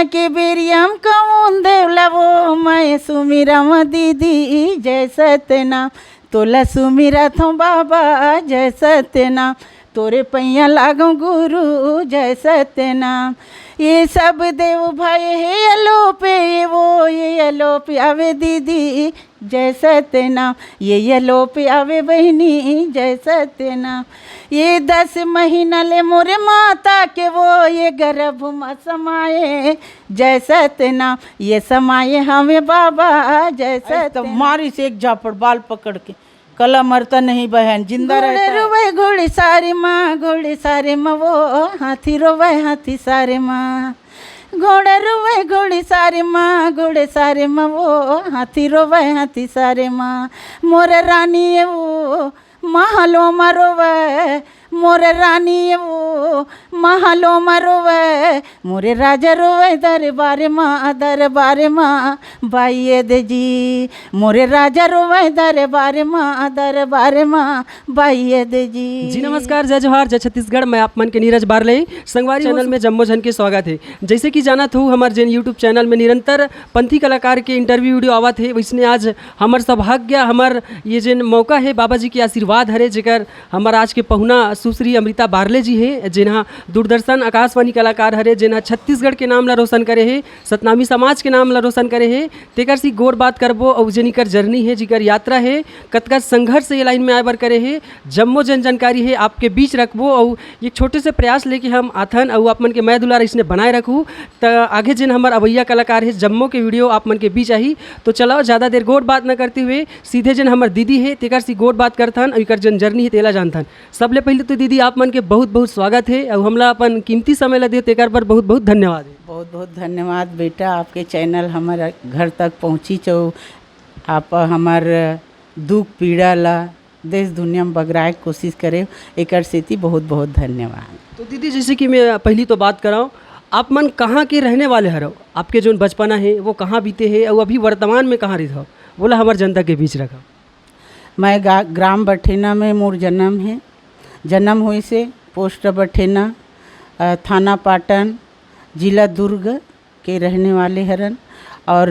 के बेरियम कौन देवला वो मैं सुमिरम दीदी जय सत्यनाम तोला सुमिरा थो बाबा जय सत्यनाम तोरे पैया लागो गुरु जय सत्यनाम। ये सब देव भाई है अलोपे वो ये अलोपे आवे दीदी जय सत्यनाम ये अलोपे आवे बहनी जय सत्यनाम। ये 10 महीना ले मोरे माता के वो ये गर्भ में समाये जय सत्यनाम ये समाये हमें बाबा जय सत्यनाम। मारी से एक झापड़ बाल पकड़ के कला मरता नहीं बहन जिंदा रहता रोवे घोड़ी सारे माँ वो हाथी रोवे हाथी सारे माँ घोड़ा रोवे घोड़ी सारे माँ वो हाथी रोवे हाथी सारे माँ। मोरे रानी ये वो महलो मरोवे मोरे रानी ये वो महलो मरोवे मोरे राजा रोवे दरबारे माँ बाइये दे जी मोरे राजा रोवे दरबारे माँ बाइये दे जी नमस्कार, जय जोहार, जय छत्तीसगढ़। मैं आप मन के नीरज बारले संगवारी चैनल में जम्मो झन के स्वागत है। जैसे कि जाना थू हमारे जिन यूट्यूब चैनल में निरंतर पंथी कलाकार के इंटरव्यू वीडियो आवत है, वैसने आज हमार सौभाग्य हमार ये जिन मौका है बाबा जी के आशीर्वाद हरे जेकर हमार आज के पहुना सुश्री अमृता बारले जी है जिन्हा दूरदर्शन आकाशवाणी कलाकार हरे जिन्हा छत्तीसगढ़ के नाम ला रोशन करे है, सतनामी समाज के नाम ला रोशन करे है। तेकर सी गोर बात करबो और जनिकर जर्नी है जिकर यात्रा है कतका संघर्ष से ये लाइन में आए बर करे है जम्मो जानकारी है आपके बीच रखबो और ये छोटे से प्रयास लेके हम आथन और आप मन के मैं दुलार इसने बनाए रखूँ तो आगे जिन हमार अवैया कलाकार है जम्मो के वीडियो आप मन के बीच आई। तो चलाओ ज़्यादा देर गोर बात न करते हुए सीधे जन हमार दीदी है तेकर सी गोर बात करथन और इकर जन जर्नी है तेला जानथन। सबले पहले तो दीदी आप मन के बहुत बहुत स्वागत है और हमला अपन कीमती समय ला दिए तेकर पर बहुत बहुत धन्यवाद है। बहुत बहुत धन्यवाद बेटा, आपके चैनल हमारे घर तक पहुँची चो आप हमार दुख पीड़ा ला देश दुनिया में बगराए कोशिश करे एक सेती बहुत बहुत धन्यवाद। तो दीदी जैसे कि मैं पहली तो बात कराऊँ आप मन कहाँ के रहने वाले हरो, आपके जो बचपना है वो कहाँ बीते है और अभी वर्तमान में कहाँ रहते हो बोला हमारे जनता के बीच रखा। मैं ग्राम बठेना में मोर जन्म है, जन्म हुई से पोस्ट बठेना थाना पाटन जिला दुर्ग के रहने वाले हरन और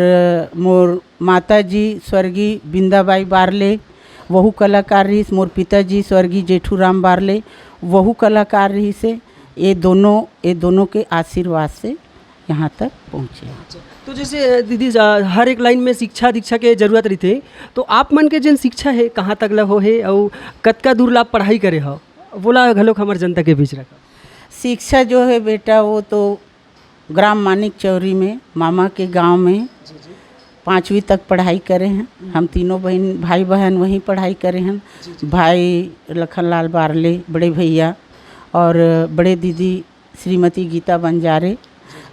मोर माता जी स्वर्गीय बिंदाबाई बारले वहू कलाकार रही, मोर पिताजी स्वर्गीय जेठूराम बारले वहू कलाकार रही से ये दोनों के आशीर्वाद से यहाँ तक पहुँचे। तो जैसे दीदी हर एक लाइन में शिक्षा दीक्षा के जरूरत रहती है तो आप मन के जिन शिक्षा है कहाँ तक ला हो है और कतका दूर ला पढ़ाई करे हो बोला घलोक हमारे जनता के बीच रखा। शिक्षा जो है बेटा वो तो ग्राम मानिक चौरी में मामा के गांव में 5वीं तक पढ़ाई करे हैं। हम तीनों भाई बहन वहीं पढ़ाई करे हैं। भाई लखनलाल बारले बड़े भैया और बड़े दीदी श्रीमती गीता बंजारे,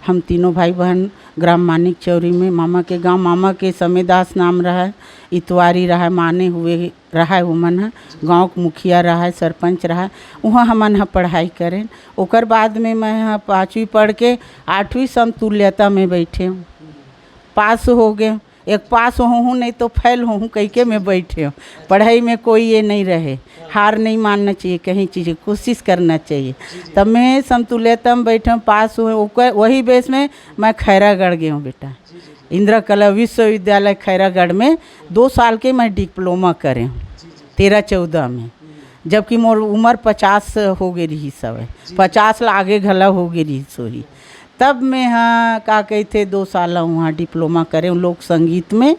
हम तीनों भाई बहन ग्राम मानिक चौरी में मामा के गांव, मामा के समेदास नाम रहा है, इतवारी रहा है, माने हुए रहा है, उमन है गाँव के मुखिया रहा है, सरपंच रहा है, वहाँ हमन ह पढ़ाई करें। ओकर बाद में मैं 5वीं पढ़ के 8वीं समतुल्यता में बैठे हूँ, पास हो गए। एक पास हूँ नहीं तो फेल हूँ कह के मैं बैठे हूँ। पढ़ाई में कोई ये नहीं रहे, हार नहीं मानना चाहिए, कहीं चीज़ कोशिश करना चाहिए। तब मैं समतुल्यता में बैठे हूँ, पास हुए। वही बेस में मैं खैरागढ़ गई हूँ बेटा, इंदिरा कला विश्वविद्यालय खैरागढ़ में 2 साल के मैं डिप्लोमा करे हूँ 13-14 में, जबकि मोर उम्र 50 हो गई रही, सब 50 ला आगे घला हो गई रही सोही। तब मैं हाँ का कहते 2 साल वहाँ डिप्लोमा करे लोक संगीत में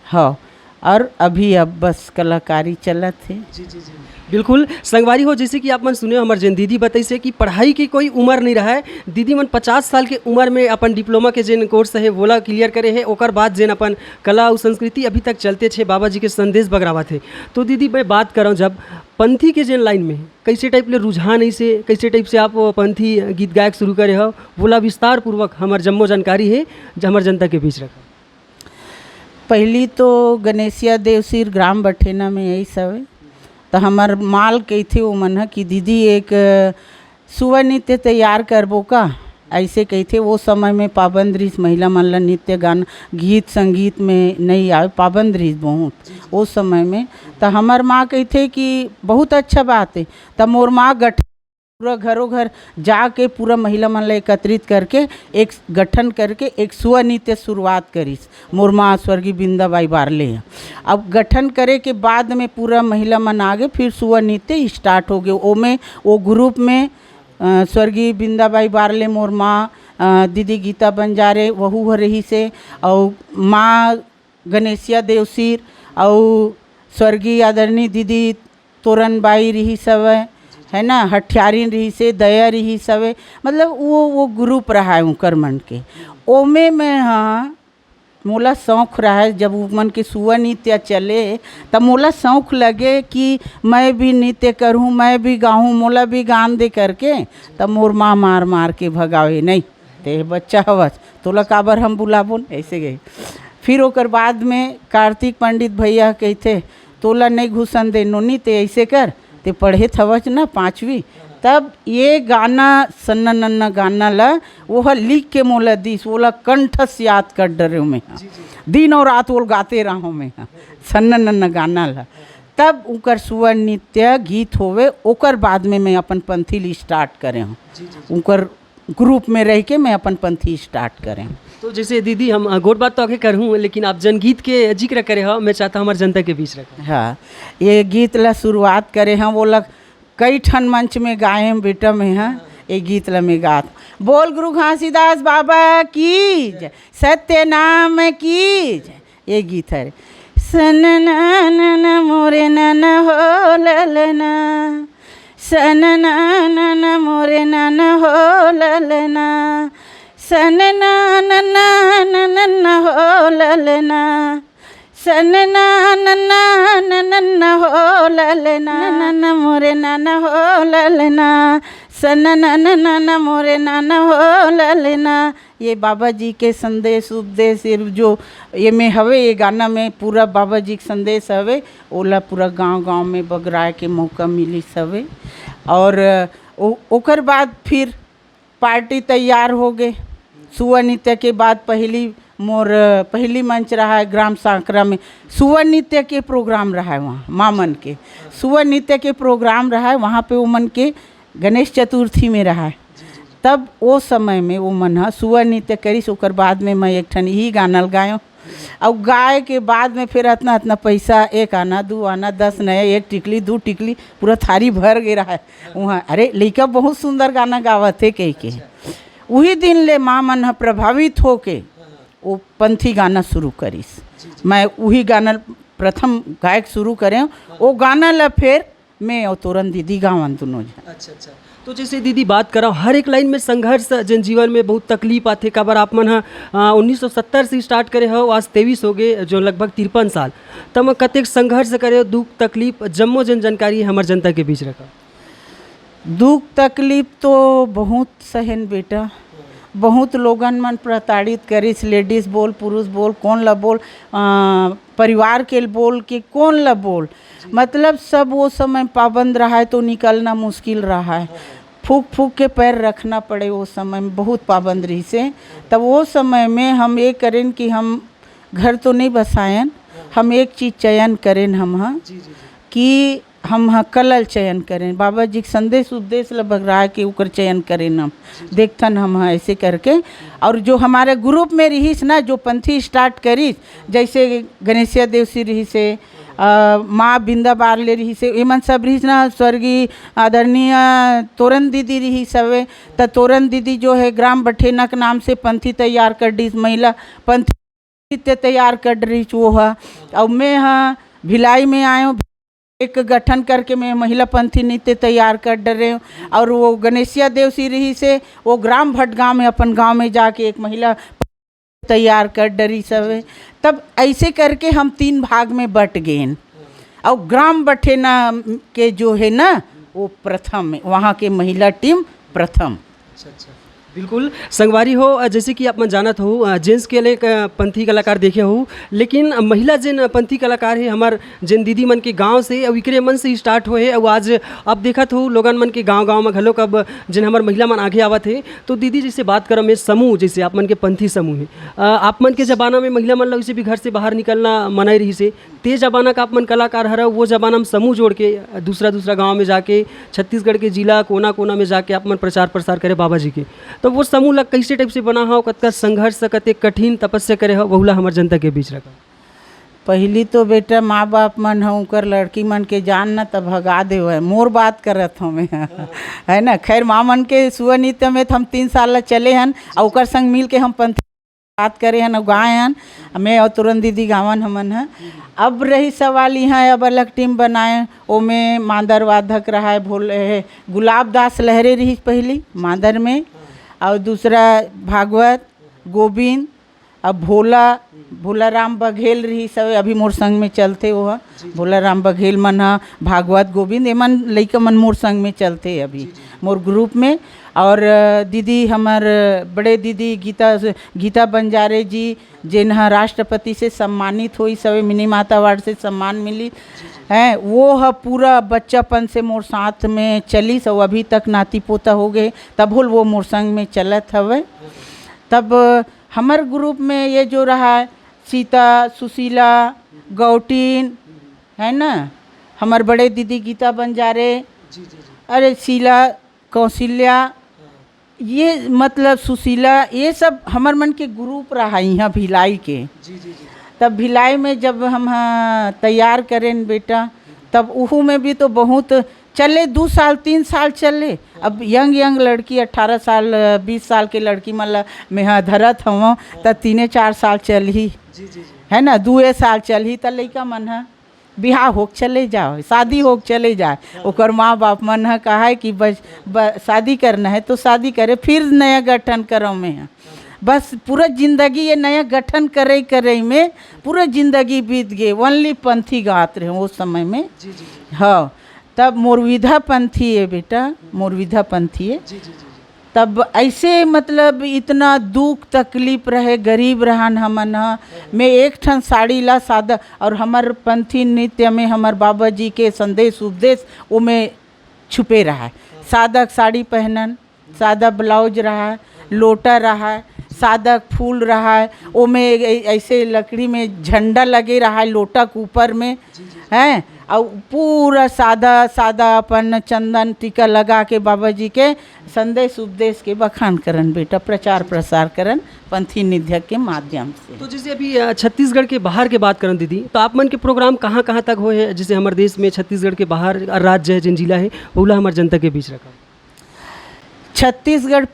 हाँ, और अभी अब बस कलाकारी चलत है। जी जी जी बिल्कुल संगवारी हो। जैसे कि आप मन सुने हमारे जन दीदी बताई से कि पढ़ाई की कोई उम्र नहीं रहा है। दीदी मन 50 साल के उम्र में अपन डिप्लोमा के जिन कोर्स है वोला क्लियर करे है, ओकर बाद जिन अपन कला और संस्कृति अभी तक चलते छे बाबा जी के संदेश बगरावा थे। तो दीदी मैं बात कर रहा हूँ जब पंथी के जिन लाइन में कैसे टाइप ले रुझान ऐसे कैसे टाइप से आप पंथी गीत गायक शुरू करे हो बोला विस्तार पूर्वक हमारे जम्मो जानकारी है जो हमारे जनता के बीच रखा। पहली तो गणेशिया देवसिर ग्राम बठेना में यही सब है। तो हमार माल कही थे वो मन है कि दीदी एक सुबह नृत्य तैयार करबो का, ऐसे कही थे। वो समय में पाबंद रहीस, महिला मन ला नृत्य गाना गीत संगीत में नहीं आए, पाबंद रहीस बहुत उस समय में। तो हमार माँ कही थे कि बहुत अच्छा बात है। तब मोर माँ गठ पूरा घरों घर जाके पूरा महिला मन ला एकत्रित करके एक गठन करके एक स्वनृत्य शुरुआत करीस मोर माँ स्वर्गीय बिंदाबाई बारले हैं। अब गठन करे के बाद में पूरा महिला मन आगे फिर स्वनृत्य स्टार्ट हो गए। ओमें वो ग्रुप में स्वर्गीय बिंदाबाई बारले मोर माँ, दीदी गीता बंजारे वहू रही से, और माँ गणेशिया देवसीर, और स्वर्गीय आदरणीय दीदी तोरनबाई रही सब है ना, हठियारी रही से, दया रही सब, मतलब वो ग्रुप रहा है उनकर मन के। ओमे में हाँ मोला शौक़ रहा है, जब मन के सुअ नृत्य चले तब मोला शौक़ लगे कि मैं भी नृत्य करूँ, मैं भी गाऊँ, मोला भी गान दे करके। तब मोर माँ मार मार के भगावे, नहीं ते बच्चा हवस तोला काबर हम बुलाबो, ऐसे गए। फिर ओकर बाद में कार्तिक पंडित भैया कहते तोला नहीं घुसन दे नोनी, ते ऐसे कर, ते पढ़े थवच ना 5वीं। तब ये गाना सन्ना नन्ना गाना ला वो लिख के मोला दीस, बोला कंठस याद कर डरे में दिन और रात वो गाते रहो में सन्ना नन्ना गाना ला। तब उनकर सुअर नृत्य गीत होवे, ओकर बाद में मैं अपन पंथी स्टार्ट करे हूँ। उनकर ग्रुप में रह के मैं अपन पंथी स्टार्ट करें। तो जैसे दीदी हम गोट बात तो आगे करूँ, लेकिन आप जनगीत के जिक्र करे हो, मैं चाहता हूँ हमारे जनता के बीच रखें। हाँ, ये गीत ला शुरुआत करे हैं, वो लग कई ठन मंच में गाए हैं बेटा में। हाँ, ये गीत ला में गात बोल गुरु घासीदास बाबा की जय, सत्य नाम की जय, ये गीत है। सन नन मोरे नन हो ललना, सन नन मोरे नन हो ललना, सन नन हो ललना, सन नन हो ललना, नन मोरे नन हो ललना, सन नन मोरे नन हो ललना। ये बाबा जी के संदेश उपदेश जो ये में हवे, ये गाना में पूरा बाबा जी के संदेश हवे। ओला पूरा गांव-गांव में बगराए के मौका मिली सवे। और ओकर बाद फिर पार्टी तैयार हो गए। सुअर नृत्य के बाद पहली मंच रहा है ग्राम सांकरा में, सुअर नृत्य के प्रोग्राम रहा है। वहाँ मामन के सुअर नृत्य के प्रोग्राम रहा है, वहाँ पे वो मन के गणेश चतुर्थी में रहा है। तब वो समय में वो मन सुअर नृत्य करीस। ओकर बाद में मैं एक ठन ही गाना गायो, और गाय के बाद में फिर इतना पैसा, 1 आना 2 आना 10 नया, 1 टिकली 2 टिकली, पूरा थारी भर गया है वहाँ। अरे लड़का बहुत सुंदर गाना गावत है कह के। वही दिन ले माँ मन प्रभावित होके वो पंथी गाना शुरू करीस। मैं वही गाना प्रथम गायक शुरू करें, वो गाना ला फिर मैं और तोरन दीदी गावन दोनों। अच्छा। तो जैसे दीदी बात करा, हर एक लाइन में संघर्ष जन जीवन में बहुत तकलीफ आते। काबर आप मन 1970 से स्टार्ट करे हो, आज 23 हो गए, जो लगभग 53 साल। तब कतेक संघर्ष करे, दुख तकलीफ जम्मो जानकारी हमारे जनता के बीच रखा। दुख तकलीफ तो बहुत सहन बेटा, बहुत लोगन मन प्रताड़ित करिस, लेडीज़ बोल पुरुष बोल, कौन ला बोल, परिवार के बोल के कौन ला बोल, मतलब सब वो समय पाबंद रहा है तो निकलना मुश्किल रहा है। फूक फूक के पैर रखना पड़े, वो समय में बहुत पाबंद रही से। तब वो समय में हम ये करें कि हम घर तो नहीं बसाएं, हम एक चीज़ चयन करें हम कि हम कलल चयन करें, बाबा जी के संदेश उपदेश ल बगरा के ऊपर चयन करें हम देखथन हम ऐसे करके। और जो हमारे ग्रुप में रहीस ना, जो पंथी स्टार्ट करीस, जैसे गणेशिया देवसी रही से, माँ बिंदा बारले रही से, एमन सब रही ना, स्वर्गीय आदरणीय तोरन दीदी रही सवे। तो तोरन दीदी जो है ग्राम बठेना के नाम से पंथी तैयार कर दी, महिला पंथी तैयार कर रही वो है। और मैं हाँ भिलाई में आयो, एक गठन करके मैं महिला पंथी नृत्य तैयार कर डरे हूँ। और वो गणेशिया देवसी रही से वो ग्राम भटगांव में अपन गांव में जाके एक महिला तैयार कर डरी सब। तब ऐसे करके हम 3 भाग में बट गए। और ग्राम बठेना के जो है ना वो प्रथम, वहाँ के महिला टीम प्रथम। अच्छा। बिल्कुल संगवारी हो, जैसे कि आप मन जानत हो जेंट्स के लिए पंथी कलाकार देखे हो, लेकिन महिला जिन पंथी कलाकार है हमार जिन दीदी मन के गांव से और इकरे मन से स्टार्ट होए और आज अब देखत हो लोगन मन के गांव में घलो कब जिन हमार महिला मन आगे आवत है। तो दीदी जैसे बात करम में समूह, जैसे आप मन के पंथी समूह है, आप मन के ज़माना में महिला मन वैसे भी घर से बाहर निकलना मनाई रही से, ते ज़माना का आप मन कलाकार हर वो ज़माना में समूह जोड़ के दूसरा गाँव में जाके छत्तीसगढ़ के जिला कोना कोना में जाके आप मन प्रचार प्रसार करे बाबा जी के। तो वो समूह ला कैसे टाइप से बना हो, कतका संघर्ष कते कठिन तपस्या करे हो, बहुला हमार जनता के बीच रखा। पहली तो बेटा माँ बाप मन हूँ कर लड़की मन के जान न तब भगा दे है, मोर बात करत हूँ मैं है ना। खैर माँ मन के सुअनित्य में हम 3 साल ला चले हन और ओकर संग मिल के हम पंथी बात करे हन और गाए हन, मैं और तुरंत दीदी गावन हमन है। अब रही सवाल यहाँ अब अलग टीम बनाए, ओमें मादर वादक रहा है भोले गुलाब दास लहरे रही पहली मादर में, और दूसरा भागवत गोविंद, अब भोला राम बघेल रही सब अभी मोर संग में चलते वो भोला राम बघेल मन हा भागवत गोविंद एमन लइका मन मोर संग में चलते अभी मोर ग्रुप में। और दीदी हमार बड़े दीदी गीता बंजारे जी जिन्हा राष्ट्रपति से सम्मानित हुई सब मिनी माता अवार्ड से सम्मान मिली हैं, वो है पूरा बच्चापन से मोर साथ में चली सब अभी तक नाती पोता हो गए तब वो मोर संग में चलत हवे। तब हमार ग्रुप में ये जो रहा है सीता सुशीला गौटीन है ना, हमार बड़े दीदी गीता बंजारे, अरे शीला कौशल्या, ये मतलब सुशीला, ये सब हमार मन के ग्रुप रहा यहाँ भिलाई के। तब भिलाई में जब हम तैयार करें बेटा तब उहू में भी तो बहुत चले 2 साल 3 साल चले। अब यंग लड़की 18 साल 20 साल के लड़की मतलब मैं धरत हूँ तब 3-4 साल चल ही है ना, 2 साल चल ही तब लड़का मन है बिहार होके चले जाओ, शादी होके चले जाए। ओकर माँ बाप मन है कहा है कि बस शादी करना है तो शादी करे, फिर नया गठन करो में बस पूरा जिंदगी ये नया गठन करे में पूरा जिंदगी बीत गए। ओनली पंथी गात रहे उस समय में। हाँ तब मोरविधा पंथी है बेटा, मोरविधा पंथी है। तब ऐसे मतलब इतना दुख तकलीफ रहे, गरीब रहन हमन हा। मैं एक ठन साड़ी ला सादा और हमार पंथी नृत्य में हमार बाबा जी के संदेश उपदेश वो में छुपे रहा है। सादा साड़ी पहनन, सादा ब्लाउज रहा है, लोटा रहा है, सादा फूल रहा है, वो में ऐसे लकड़ी में झंडा लगे रहा है लोटा के ऊपर में हैं, और पूरा सादा अपन चंदन टीका लगा के बाबा जी के संदेश उपदेश के बखान करन बेटा, प्रचार प्रसार करन पंथी नृत्य के माध्यम से। तो जैसे अभी छत्तीसगढ़ के बाहर के बात करन दीदी, तो आप मन के प्रोग्राम कहाँ तक हुए हैं? जैसे हमारे देश में छत्तीसगढ़ के बाहर राज्य है जिन जिला है वो हमारे जनता के बीच रखा। छत्तीसगढ़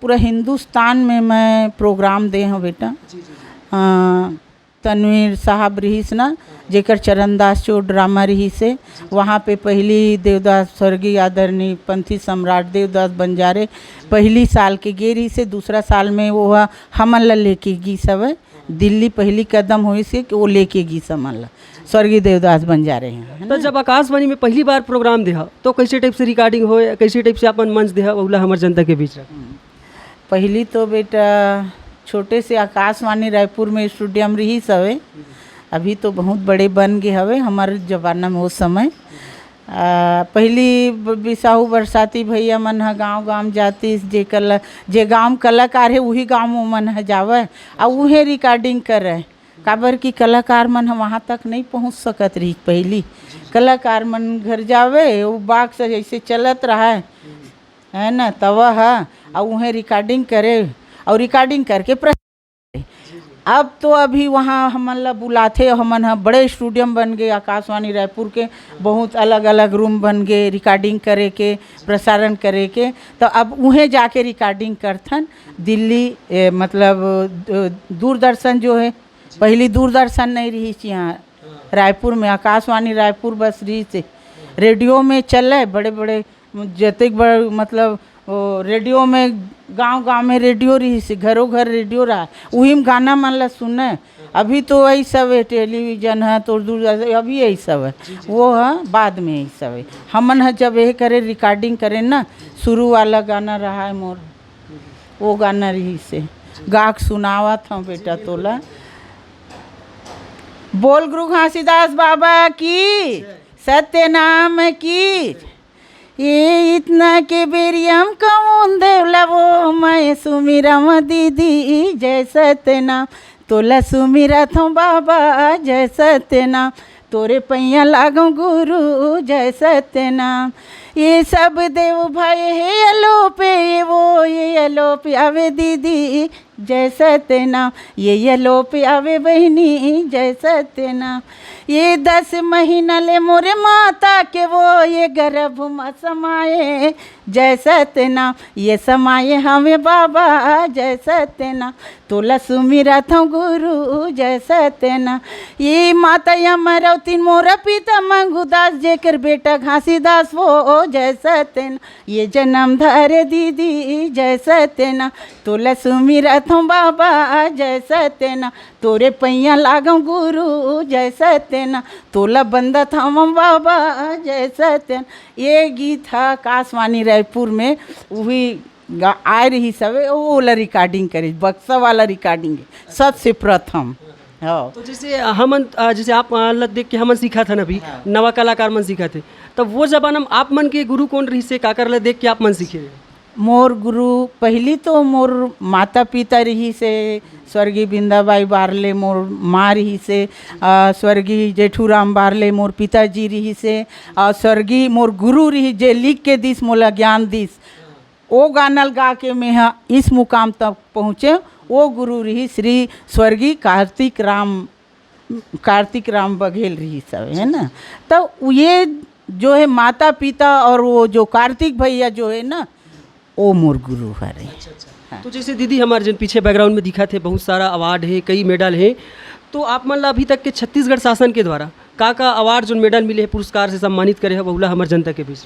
पूरा हिंदुस्तान में मैं प्रोग्राम दे हूँ बेटा। तनवीर साहब रहीस ना जेकर चरणदास चो ड्रामा रही से, वहाँ पे पहली देवदास स्वर्गीय आदरणीय पंथी सम्राट देवदास बंजारे पहली साल के गे रही से, दूसरा साल में वो हमन ला लेके गी सब दिल्ली पहली कदम हुई से कि वो लेके गी समन ला स्वर्गीय देवदास बंजारे हैं। तो जब आकाशवाणी में पहली बार प्रोग्राम दे तो कैसे टाइप से रिकॉर्डिंग हो, कैसे टाइप से अपन मंच दे वो हमारे जनता के बीच रखा? पहली तो बेटा छोटे से आकाशवाणी रायपुर में स्टूडियम रही सवे, अभी तो बहुत बड़े बन गए हवे हमारे जमाना में उस समय। पहली बिसाहू बरसाती भैया मन है गाँव जाती जे गाँव कलाकार है वही गाँव मन है जावे और वही रिकॉर्डिंग करे, काबर की कलाकार मन वहाँ तक नहीं पहुँच सकत रही। पहली कलाकार मन घर जावे वो बाग से ऐसे चलत रहा है ना, तवा है और वहीं रिकॉर्डिंग करे और रिकॉर्डिंग करके अब तो अभी वहाँ हमन ला बुलाते हमन हा बड़े स्टूडियम बन गए आकाशवाणी रायपुर के, बहुत अलग अलग रूम बन गए रिकॉर्डिंग करे के प्रसारण करे के। तो अब उन्हें जाके रिकॉर्डिंग करथन दिल्ली मतलब दूरदर्शन जो है, पहली दूरदर्शन नहीं रही यहाँ रायपुर में, आकाशवाणी रायपुर बस रही से। रेडियो में चले बड़े बड़े जते बड़ मतलब रेडियो में गांव में रेडियो रही से, घरों घर रेडियो रहा, वही में गाना मन ला सुने। अभी तो यही सब है, टेलीविज़न है तो दूरदर्शन अभी यही सब है, वो है बाद में यही सब है। हमन है जब यही करे रिकॉर्डिंग करें ना, शुरू वाला गाना रहा है मोर वो गाना रही से गाक सुनावत हूँ बेटा तोला। बोल गुरु घासीदास बाबा की, सत्य नाम की। ये इतना के बेरियम कौन देवला वो मैं सुमिरम दीदी जय सत्य नाम। तोला सुमिरत हूँ बाबा जय सत्य नाम, तोरे पैया लागू गुरु जय सत्य नाम। ये सब देव भाई हे अलोपे वो ये अलोपे आवे दीदी जय सत्य नाम, ये अलोपे आवे बहनी जय सत्य नाम। ये 10 महीना ले मोरे माता के वो ये गर्भ में समाये जय सत्य नाम, ये समाये हमें बाबा जय सत्य नाम। तोला सुमिरत हूँ गुरु जय सत्य नाम। ये माता अमरवती मोरा पिता मंगूदास जेकर बेटा घासीदास वो जय सत्य नाम, ये जन्म धरे दीदी जय सत्य नाम। तोला सुमिरत हूँ बाबा जय सत्य नाम, तोरे पैया लागू गुरु जय सत्य नाम। तोला बंदत हम बाबा जय सत्य नाम। ये गीत है आकाशवाणी रायपुर में, वही आए रही सब वो वाला रिकॉर्डिंग करे, बक्सा वाला रिकॉर्डिंग है सबसे प्रथम। हाँ तो जैसे हमन जैसे आप देख के हमन सीखा था ना, अभी नवा कलाकार मन सीखा थे, तब वो जमाना में आप मन के गुरु कौन रही से काकर ले देख के आप मन सीखे? मोर गुरु पहली तो मोर माता पिता रही से स्वर्गीय बिंदाबाई बारले मोर माँ रही से, स्वर्गीय जेठूराम बारले मोर पिताजी रही से, और स्वर्गीय मोर गुरु रही जे लिख के दिस मोला ज्ञान दिस। वो गानल गा के मैं हाँ इस मुकाम तक पहुँचे। वो गुरु रही श्री स्वर्गीय कार्तिक राम बघेल रही सब है ना। तो ये जो है माता पिता और वो जो कार्तिक भैया जो है ना वो मोर गुरु हरे। तो जैसे दीदी हमारे जिन पीछे बैकग्राउंड में दिखा थे बहुत सारा अवार्ड है, कई मेडल है, तो आप मन ला अभी तक के छत्तीसगढ़ शासन के द्वारा का अवार्ड जो मेडल मिले है पुरस्कार से सम्मानित करे है बहुला हमारे जनता के बीच?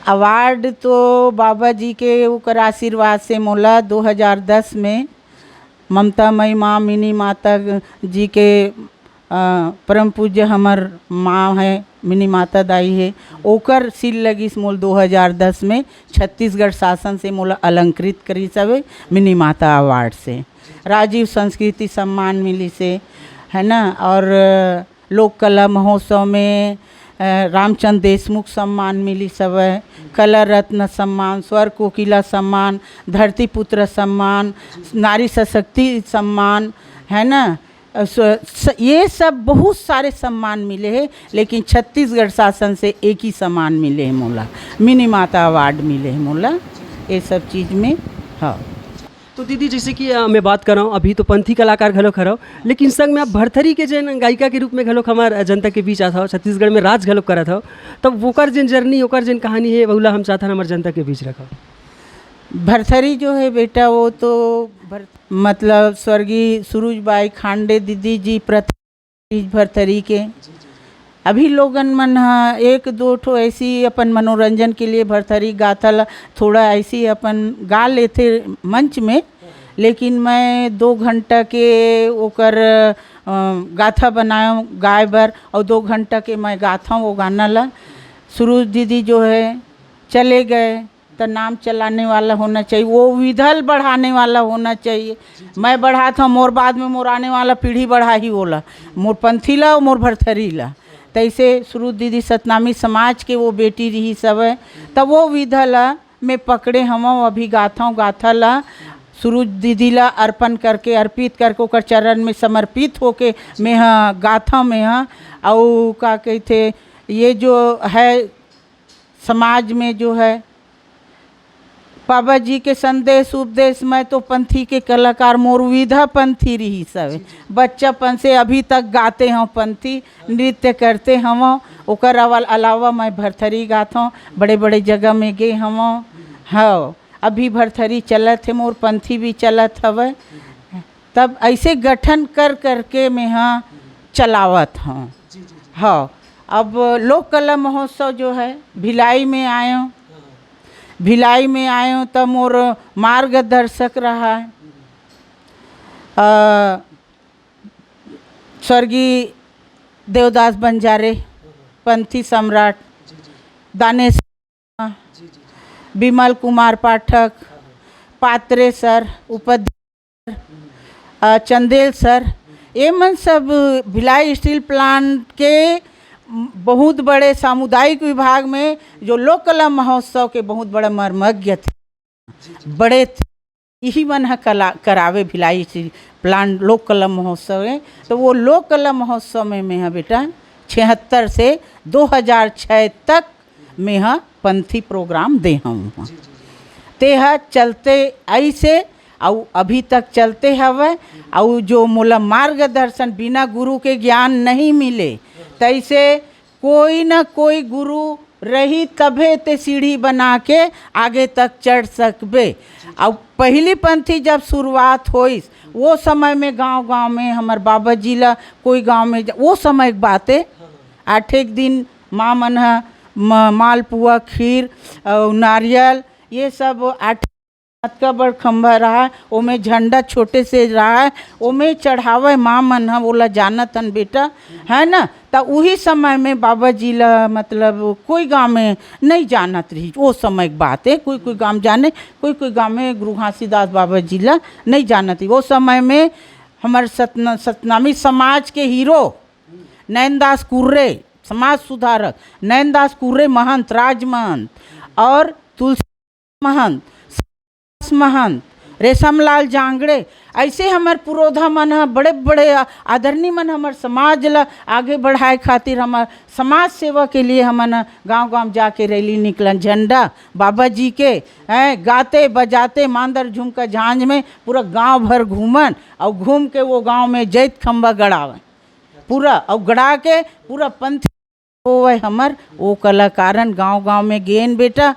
अवार्ड तो बाबा जी के ऊपर आशीर्वाद से मोला 2010 में ममता मई माँ मिनी माता जी के परम पूज्य हमर माँ है मिनी माता दाई है, ओकर सिल लगी मोल 2010 में छत्तीसगढ़ शासन से मोला अलंकृत करी सब मिनी माता अवार्ड से। राजीव संस्कृति सम्मान मिली से है ना, और लोक कला महोत्सव में रामचंद्र देशमुख सम्मान मिली सब, कला रत्न सम्मान, स्वर कोकिला सम्मान, धरती पुत्र सम्मान, नारी सशक्ति सम्मान है ना। ये सब बहुत सारे सम्मान मिले हैं, लेकिन छत्तीसगढ़ शासन से एक ही सम्मान मिले हैं मोला, मिनी माता अवार्ड मिले हैं मोला ये सब चीज़ में। हाँ तो दीदी जैसे कि मैं बात कर रहा हूँ अभी तो पंथी कलाकार घलो खड़ा, लेकिन संग में आप भरथरी के जन गायिका के रूप में घलो हमारे जनता के बीच आता हो, छत्तीसगढ़ में राज घलो करा था, तब वोकर जिन जर्नी ओकर जिन कहानी है बहुला हम चाहता हमारे जनता के बीच रखा। भरथरी जो है बेटा वो तो मतलब स्वर्गीय सुरुजबाई खांडे दीदी जी प्रथम भरथरी के। अभी लोगन मन एक दो ठो ऐसी अपन मनोरंजन के लिए भरथरी गाथा थोड़ा ऐसी अपन गा लेते मंच में, लेकिन मैं 2 घंटा के ओकर गाथा बनाया गाय बर, और 2 घंटा के मैं गाथा वो गाना ला। सुरुज दीदी जो है चले गए तो नाम चलाने वाला होना चाहिए, वो विधल बढ़ाने वाला होना चाहिए। मैं बढ़ा था मोर बाद में मोर आने वाला पीढ़ी बढ़ा ही बोला, मोर पंथी ला और मोर भरथरी ला। तैसे सुरुज दीदी सतनामी समाज के वो बेटी रही सब है, तब वो विधल में पकड़े हम अभी गाथा ला सुरुज दीदी ला अर्पण करके अर्पित करके ओकर चरण में समर्पित होके मैं हाँ गाथा में हाँ। और का कहते ये जो है समाज में जो है बाबा जी के संदेश उपदेश में तो पंथी के कलाकार मोर विधा पंथी रही सब बच्चापन से अभी तक गाते हों, पंथी नृत्य करते हम। ओकर अलावा मैं भरथरी गाता हूँ, बड़े बड़े जगह में गए हम। हाँ अभी भरथरी चलत है, मोर पंथी भी चलत हवे। तब ऐसे गठन कर करके मैं हाँ चलावत हूँ। हाँ अब लोक कला महोत्सव जो है भिलाई में आए हूँ, भिलाई में आए हूँ तब मोर मार्गदर्शक रहा है स्वर्गीय देवदास बंजारे पंथी सम्राट, दानेश, विमल कुमार पाठक, पात्रे सर, उपाध्याय, चंदेल सर, ये मन सब भिलाई स्टील प्लांट के बहुत बड़े सामुदायिक विभाग में जो लोक कला महोत्सव के बहुत बड़े मर्मज्ञ थे, बड़े थे। यही मन है कला करावे भिलाई स्टील प्लांट लोक कला महोत्सव है। तो वो लोक कला महोत्सव में मैं बेटा 76 से 2006 तक में पंथी प्रोग्राम दे हूँ। ते चलते ऐसे और अभी तक चलते हवे। और जो मोला मार्गदर्शन बिना गुरु के ज्ञान नहीं मिले, तैसे कोई न कोई गुरु रही तभे ते सीढ़ी बना के आगे तक चढ़ सकबे। और पहली पंथी जब शुरुआत होइस वो समय में गांव-गांव में हमार बाबा जी ला कोई गांव में वो समय की बात है। 8 दिन माँ मन मालपुआ, खीर और नारियल ये सब 8 का बड़ खंभा रहा, ओमे झंडा छोटे से रहा, ओमे चढ़ावे माँ मन हा बोला जानतन बेटा है ना। तो वही समय में बाबा जी ला मतलब कोई गांव में नहीं जानत रही, वो समय की बात है। कोई कोई गांव जाने, कोई कोई गांव में गुरु घासीदास बाबा जी ला नहीं जानत। वो समय में हमारे सतनामी समाज के हीरो नैनदास कुर्रे, समाज सुधारक नैनदास कुर्रे महंत, राज महंत और तुलसी महंत, महंत, रेशमलाल जांगड़े, ऐसे हमार पुरोधा मन है बड़े बड़े आदरणीय मन हमार समाज ला आगे बढ़ाए खातिर हमार समाज सेवा के लिए हमन गांव-गांव जाके रैली निकलन, झंडा बाबा जी के गाते बजाते मांदर झुमका झांझ में पूरा गांव भर घूमन और घूम के वो गांव में जैत खंबा गड़ावे पूरा, और गड़ा के पूरा पंथ होवे हमर वो कलाकारन गांव-गांव में गेन बेटा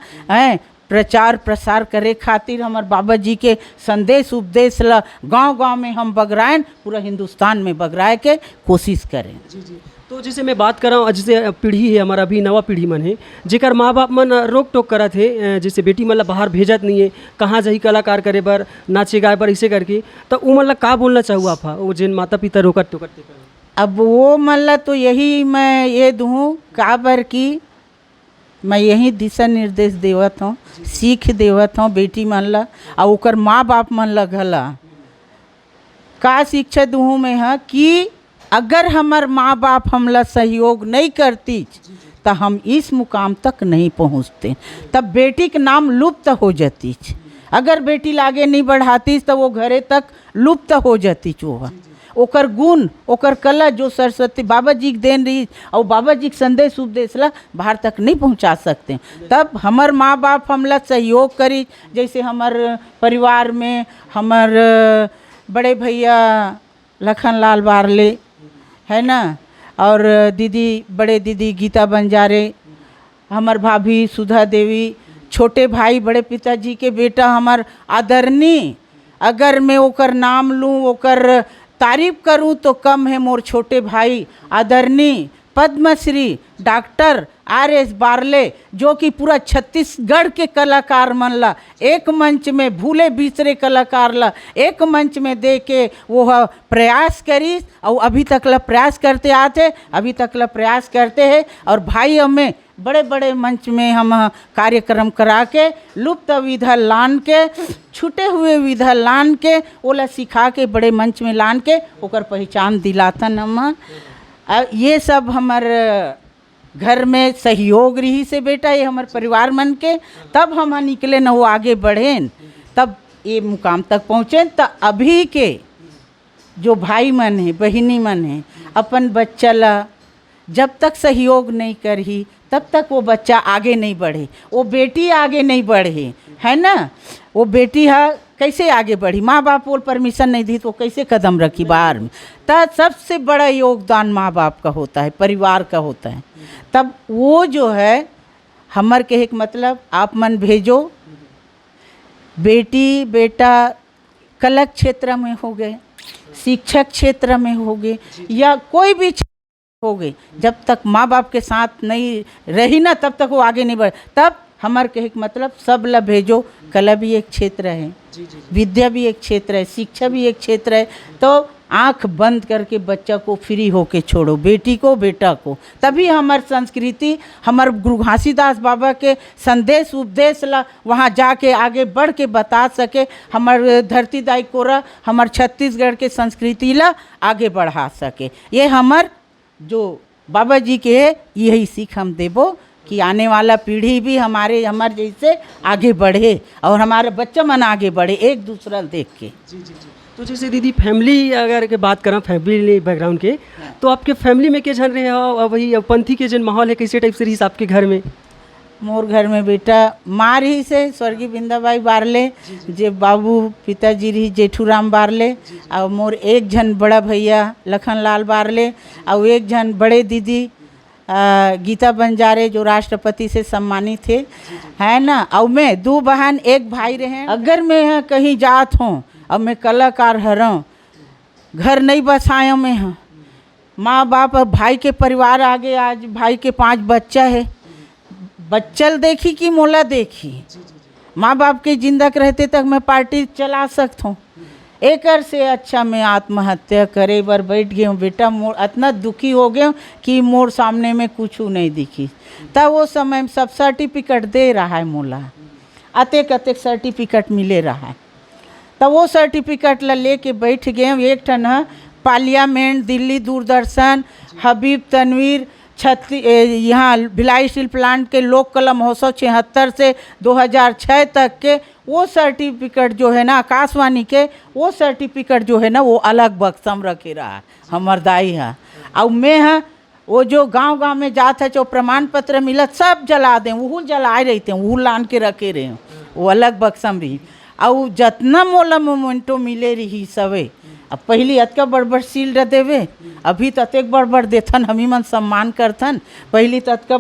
प्रचार प्रसार करे खातिर हमार बाबा जी के संदेश उपदेश ला गांव-गांव में हम बगराएं, पूरा हिंदुस्तान में बगराए के कोशिश करें। जी जी। तो जैसे मैं बात कर रहा हूँ, जैसे पीढ़ी है हमारा, अभी नवा पीढ़ी मन है जेकर माँ बाप मन रोक टोक करा थे, जैसे बेटी मन ला बाहर भेजत नहीं है, कहाँ जाही कलाकार करे बर, नाचे गाए बर, इसे करके, तो वो मन ला का बोलना चाहूँ आप वो जिन माता पिता रोकत टोकत? अब वो मन ला तो यही मैं ये दूँ का बर की मैं यही दिशा निर्देश देवत हूँ, सीख देवत हूँ बेटी मन ला और ओकर माँ बाप मन ला घला का शिक्षा दूँ मैं है कि अगर हमार माँ बाप हमला सहयोग नहीं करती तो हम इस मुकाम तक नहीं पहुँचते, तब बेटी के नाम लुप्त हो जाती। अगर बेटी लागे नहीं बढ़ाती तो वो घरे तक लुप्त हो जाती। वो ओकर गुण ओकर कला जो सरस्वती बाबा जी के देन रही और बाबा जी के संदेश उपदेश ला बाहर तक नहीं पहुंचा सकते। तब हमार माँ बाप हमला सहयोग करी, जैसे हमार परिवार में हमार बड़े भैया लखनलाल बारले है ना, और दीदी बड़े दीदी गीता बंजारे, हमार भाभी सुधा देवी, छोटे भाई बड़े पिताजी के बेटा हमार आदरणीय, अगर मैं ओकर नाम लूँ ओकर तारीफ करूं तो कम है, मोर छोटे भाई आदरणीय पद्मश्री डॉक्टर RS बारले, जो कि पूरा छत्तीसगढ़ के कलाकार मन ला एक मंच में भूले बिसरे कलाकार ला एक मंच में दे के वो प्रयास करी और अभी तक ला प्रयास करते आते, अभी तक ला प्रयास करते हैं। और भाई हमें बड़े बड़े मंच में हम कार्यक्रम करा के लुप्त विधा लान के, छूटे हुए विधा लान के ओला सिखा के बड़े मंच में लान के ओकर पहचान दिलातन। हम ये सब हमार घर में सहयोग रही से बेटा, ये हमारे परिवार मन के, तब हम निकले न वो आगे बढ़ें, तब ये मुकाम तक पहुँचे। तो अभी के जो भाई मन है बहिनी मन है अपन बच्चा ला जब तक सहयोग नहीं करही तब तक वो बच्चा आगे नहीं बढ़े, वो बेटी आगे नहीं बढ़े है ना। वो बेटी है कैसे आगे बढ़ी, माँ बाप वो परमिशन नहीं दी तो कैसे कदम रखी बाहर में। तब सबसे बड़ा योगदान माँ बाप का होता है, परिवार का होता है। तब वो जो है हमर कहे के मतलब आप मन भेजो, बेटी बेटा कला क्षेत्र में हो गए, शिक्षक क्षेत्र में हो गए या कोई भी हो गई, जब तक माँ बाप के साथ नहीं रही ना तब तक वो आगे नहीं बढ़े। तब हमार कहे के मतलब सब ला भेजो, कला भी एक क्षेत्र है, विद्या भी एक क्षेत्र है, शिक्षा भी एक क्षेत्र है। तो आंख बंद करके बच्चा को फ्री होके छोड़ो, बेटी को बेटा को, तभी हमार संस्कृति, हमार गुरु घासीदास बाबा के संदेश उपदेश ला वहाँ जाके आगे बढ़ के बता सके, हमार धरती दाई कोरा हमार छत्तीसगढ़ के संस्कृति ला आगे बढ़ा सके। ये हमार जो बाबा जी के है, यही सीख हम देबो कि आने वाला पीढ़ी भी हमारे जैसे आगे बढ़े और हमारे बच्चा मन आगे बढ़े एक दूसरा देख के। तो जैसे दीदी फैमिली अगर के बात करें, फैमिली बैकग्राउंड के, तो आपके फैमिली में के जन रहे हो और वही पंथी के जन माहौल है, कैसे टाइप से रही आपके घर में? मोर घर में बेटा माँ रही से स्वर्गीय बिंदाबाई बारले, जे बाबू पिताजी रही जेठूराम बारले, और मोर एक जन बड़ा भैया लखनलाल बारले, और एक जन बड़े दीदी गीता बंजारे जो राष्ट्रपति से सम्मानित थे, है ना। और मैं 2 बहन 1 भाई रहे। अगर मैं कहीं जात हूँ अब मैं कलाकार हरऊँ, घर नहीं बसाया मैं हाँ, माँ बाप भाई के परिवार आगे, आज भाई के 5 बच्चा है, बच्चल देखी कि मोला देखी, माँ बाप के जिंदा रहते तक मैं पार्टी चला सकता हूँ, एक से अच्छा मैं आत्महत्या करे बर बैठ गया हूँ। बेटा मोर इतना दुखी हो गया कि मोर सामने में कुछ नहीं दिखी। तब वो समय में सब सर्टिफिकेट दे रहा है मोला, अतेक सर्टिफिकेट मिले रहा है, तब वो सर्टिफिकेट ला लेके बैठ गए हूँ। एक ठन है पार्लियामेंट, दिल्ली दूरदर्शन, हबीब तनवीर, यहाँ भिलाई स्टील प्लांट के लोक कला महोत्सव 76 से 2006 तक के वो सर्टिफिकेट जो है ना, आकाशवाणी के वो सर्टिफिकेट जो है ना, वो अलग बक्सम रखे रहा हमार दाई है। और मैं हाँ वो जो गांव में जात है जो प्रमाण पत्र मिलत सब जला दें, वो जलाए रहते हैं, वो लान के रखे रहे, वो अलग बक्सम रही। और जितना मोला मोमेंटो मिले रही सवे, अब पहली अतका बड़ सील देवे, अभी तो अतेक बड़ देथन, हमी मन सम्मान करथन। पहली तो अतका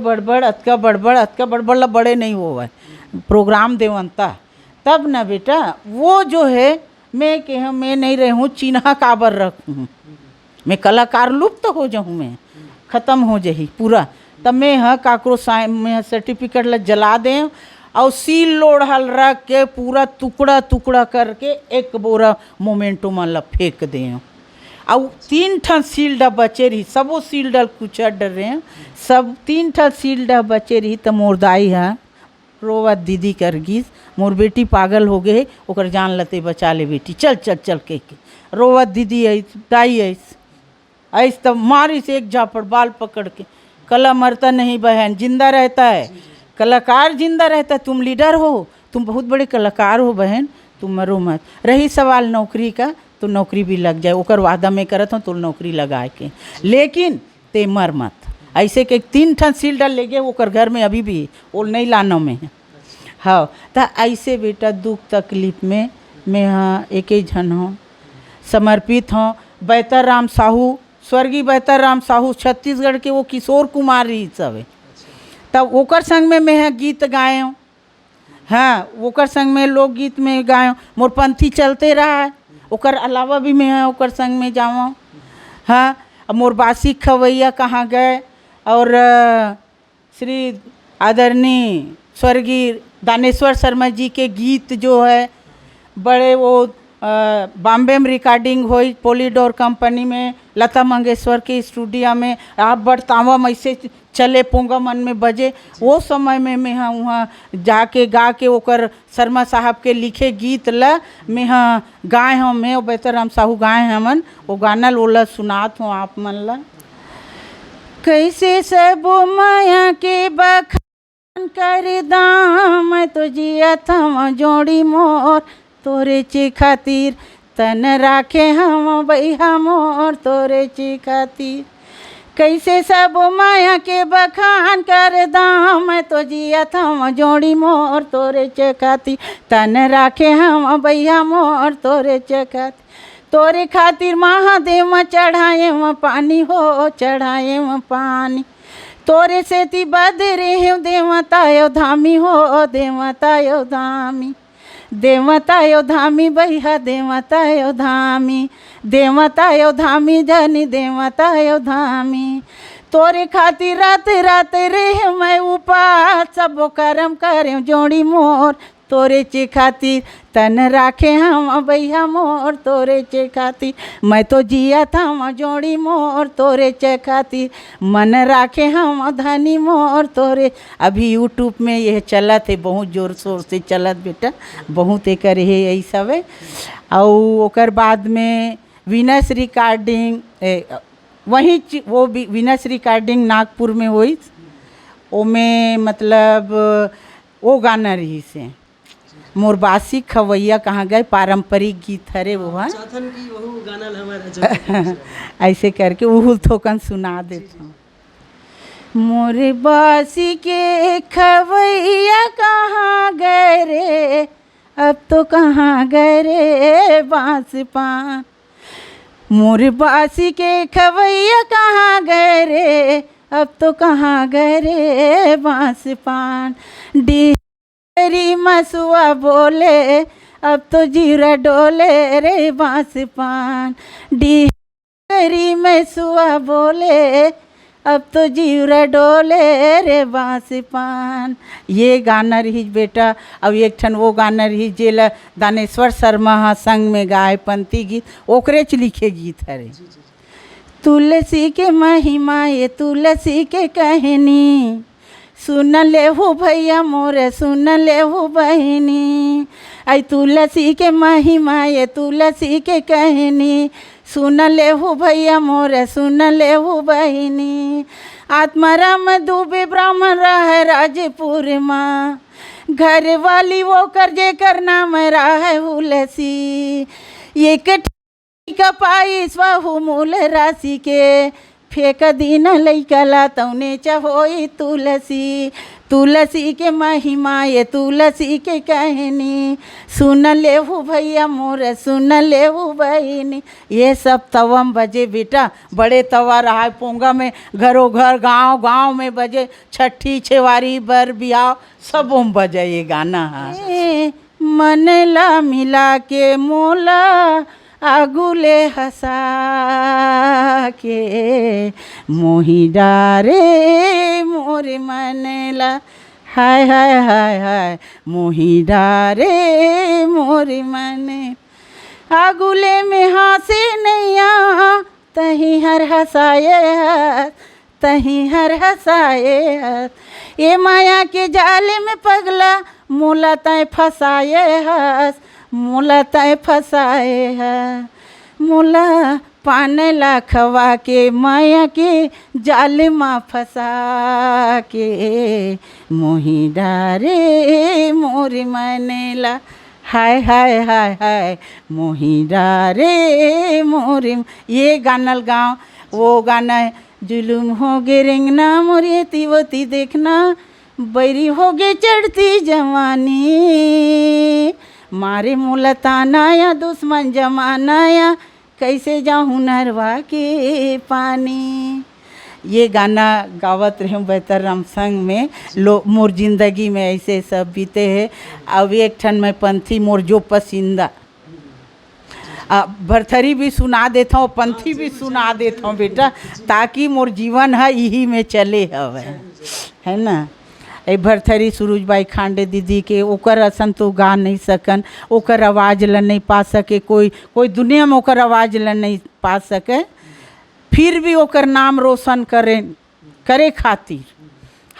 बड़ ला बड़े नहीं होवे प्रोग्राम देवंता, तब ना बेटा वो जो है मैं के मैं नहीं रहूँ चिन्ह काबर रखूँ, मैं कलाकार लुप्त हो जाऊँ, मैं ख़त्म हो जाही पूरा। तब मैं हाँ काकरो मैं सर्टिफिकेट ला जला दें और सील लोढ़ल रख के पूरा टुकड़ा करके एक बोरा मोमेंटो मन ला फेंक दें। और 3 ठन सील्डा बचे रही, सब वो सील्डा कुछ डर रहे हैं, सब 3 ठन सील्डा बचे रही। तो मोर दाई है रोवत दीदी कर गीस, मोर बेटी पागल हो गए, ओकर जान लते बचा ले बेटी, चल के रोवत दीदी आई दाई ऐस तब मारी से एक झापड़ बाल पकड़ के, कला मरता नहीं बहन, जिंदा रहता है, कलाकार जिंदा रहता है, तुम लीडर हो, तुम बहुत बड़े कलाकार हो बहन, तुम मरो मत। रही सवाल नौकरी का, तो नौकरी भी लग जाए, ओकर वादा में करत हूँ तो नौकरी लगा के, लेकिन ते मर मत। ऐसे के 3 ठन सील डाल ले गए ओकर घर में, अभी भी वो नहीं लाना में है। हाँ तो ऐसे बेटा दुख तकलीफ में मैं हाँ एक ही जन हूँ, समर्पित हूँ। बेहतर राम साहू, स्वर्गीय बेहतर राम साहू छत्तीसगढ़ के वो किशोर कुमार ही सब है, तब ओकर संग में मैं गीत गाए हूँ। हाँ ओकर संग में लोकगीत में गाए हूँ, मोर पंथी चलते रहा है, ओकर अलावा भी मैं ओकर संग में जाऊँ। हाँ अब मोर बासी खवैया कहाँ गए, और श्री आदरणीय स्वर्गीय दानेश्वर शर्मा जी के गीत जो है बड़े वो बॉम्बे में रिकॉर्डिंग हुई पोलीडोर कंपनी में, लता मंगेशकर के स्टूडियो में, आप बड़तावा में से चले पोंगा मन में बजे, वो समय में मैं हाँ वहाँ जाके गा के ओकर शर्मा साहब के लिखे गीत ला मैं हाँ गाए हूँ, मैं और बेहतर राम साहू गाए हैं मन, वो गाना लोला सुनात हूँ आप मन ला। कैसे सब माया के बखान कर दाम, मैं तो जिया था जोड़ी मोर तोरे चे खातिर, तन राखे हम बैहा मोर तोरे चे खातिर। कैसे सब माया के बखान कर दाम, मैं तो जिया था जोड़ी मोर तोरे चे खातिर, तन राखे हम बैहा मोर तोरे चे खातिर। तोरे खातिर महादेव में चढ़ाए में पानी हो, चढ़ाए में पानी, तोरे सेती बदरे हो देवता यो धामी हो, देवता यो धामी, देवता यो धामी भैया देवता यो धामी, देवता यो धामी जनी देवता यो धामी। तोरे खातिर रात रात रे मैं उपास, सब कर्म करे जोड़ी मोर तोरे चे खातिर, तन राखे हम भैया मोर तोरे चे खातिर, मैं तो जिया था जोड़ी मोर तोरे चे खातिर, मन राखे हम धनी मोर तोरे। अभी यूट्यूब में यह चलत है, बहुत जोर शोर से चलत बेटा, बहुत एक है यही सब है। और ओकर बाद में वीनस रिकॉर्डिंग वहीं वो भी वीनस रिकॉर्डिंग नागपुर में हुई, ओमें मतलब वो गाना रही से मोर बासी खवैया कहाँ गए, पारंपरिक गीत हरे वो है ऐसे करके वो थोकन सुना देता हूँ। मोर बासी के खवैया कहाँ गए रे, अब तो कहाँ गए रे बांस पान, मोर बासी के खवैया कहाँ गए रे, अब तो कहाँ गए रे बांस पान, डेरी मसुआ बोले अब तो जीरा डोले रे बांस पान, डेरी मसुआ बोले अब तो जीरा डोले रे बांस पान। ये गाना रही बेटा। अब एक ठन वो गाना रही जेला दानेश्वर शर्मा संग में गाए पंथी गीत, ओकरे च लिखे गीत हरे। तुलसी के महिमा ये तुलसी के कहनी, सुन ले हो भैया मोरे सुन ले हो बहनी, आई तुलसी के महिमा ये तुलसी के कहनी, सुन ले हो भैया मोरे सुन ले हो बहनी। आत्माराम दुबे ब्राह्मण रह राजपुर माँ, घर वाली वो कर जे कर नाम रहा हुलसी, ये का पाई स्वहु मूल राशि के, फेक दिन लैकला तौने चहोई तुलसी, तुलसी के महिमा ये तुलसी के कहनी, सुन ले हो भैया मोर सुन ले हो बहनी। ये सब तवम बजे बेटा, बड़े तवा रहा पोंगा में, घरों घर गांव गांव में बजे, छठी छेवारी बर बियाह सब बजे ये गाना है। मन ला मिला के मोला आगुले हंसा के, मोही डारे मोर मनला, हाय हाय हाय हाय मोही डारे मोर मन, आगुले में हंसे नैया तही हर हंसाए तही हर हंसाए, ये माया के जाले में पगला मोला तय फंसाए हस, मोला तय फंसाए है, मोला पान ला खवा के माया के जाल माँ फंसा के, मोही डारे मोर मनेला, हाय हाय हाय हाय मोही डारे मोर। ये गानल गाँव वो गाना है, जुलूम हो गे रेंगना मोरे तिवती देखना, बैरी हो गे चढ़ती जवानी, मारे मुलतानाया दुश्मन जमानाया, कैसे जाऊँ नरवा के पानी। ये गाना गावत रहे बेहतराम संग में, लो मोर जिंदगी में ऐसे सब बीते हैं। अब एक ठन में पंथी मोर जो पसंदा, भरथरी भी सुना देता हूँ, पंथी भी सुना देता हूँ बेटा, ताकि मोर जीवन है यही में चले हवे, है ना। ए भरथरी सुरुजबाई खांडे दीदी के, ओकर असन तो गा नहीं सकन, ओकर आवाज़ ल नहीं पा सके, कोई दुनिया में ओकर आवाज़ ल नहीं पा सके, फिर भी ओकर नाम रोशन करे खातिर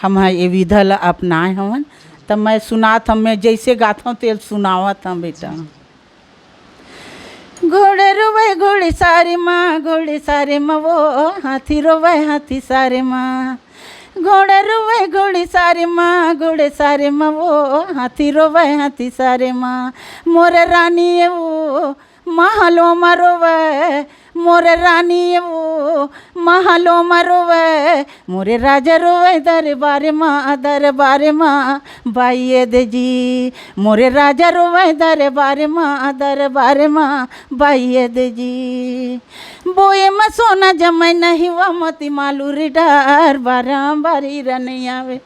हम ये विधा ल अपनाए हवन। तब मैं सुनात हम, मैं जैसे गाता हूँ तेल सुनावत हम बेटा। घोड़े रोवे घोड़ी सारे माँ, घोड़े सारे माँ वो हाथी रोवे हाथी सारे माँ, घोड़े रोवे घोड़ी सारे माँ, घोड़े सारे माँ वो हाथी रोवे हाथी सारे माँ, मोरे रानी ये वो महलो मरोवे, मोरे रानी ये वो महलो मरोवे, मोरे राजा रोवे दरबार माँ बाइये दे जी, मोरे राजा रोवे दरबार माँ बाइये दे जी। बोए में सोना जमै नहीं हुआ मोती मालूरी डार बाराम बारी रन आवे,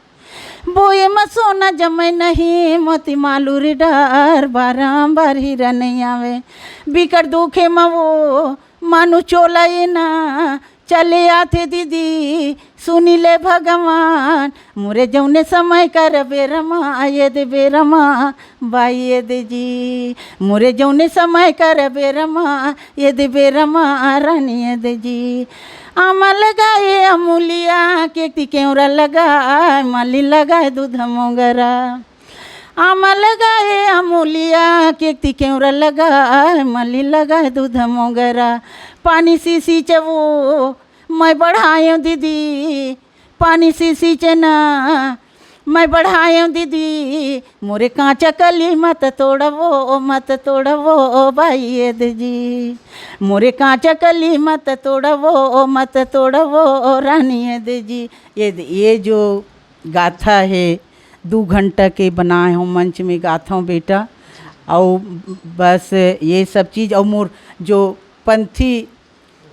बोए में सोना जमै नहीं मोती मालूरी डार बाराम बारी रन आवे, बिकर दुखे में वो मानु चोला ना चले आते दीदी सुनी ले भगवान मोरे जौने समय कर बेरमा ये दे बेरमा बाई ये दे जी मोरे जौने समय कर बेरमा ये दे बेरमा रानी ये दे जी आमा लगाए अमूलिया के केवरा लगाए माली लगाए दूध मोगरा आमा लगाए अमूलिया के केवरा लगाए माली लगाए दूध मोगरा पानी सींची वो मैं बढ़ाऊँ दीदी पानी सींचे ना मैं बढ़ाऊँ दीदी मोरे कांचा कली मत तोड़वो भाई ये जी मोरे कांचा कली मत तोड़वो रानी ये जी ये जो गाथा है 2 घंटा के बनाए हूँ मंच में गाथा हूँ बेटा। और बस ये सब चीज़ और मोर जो पंथी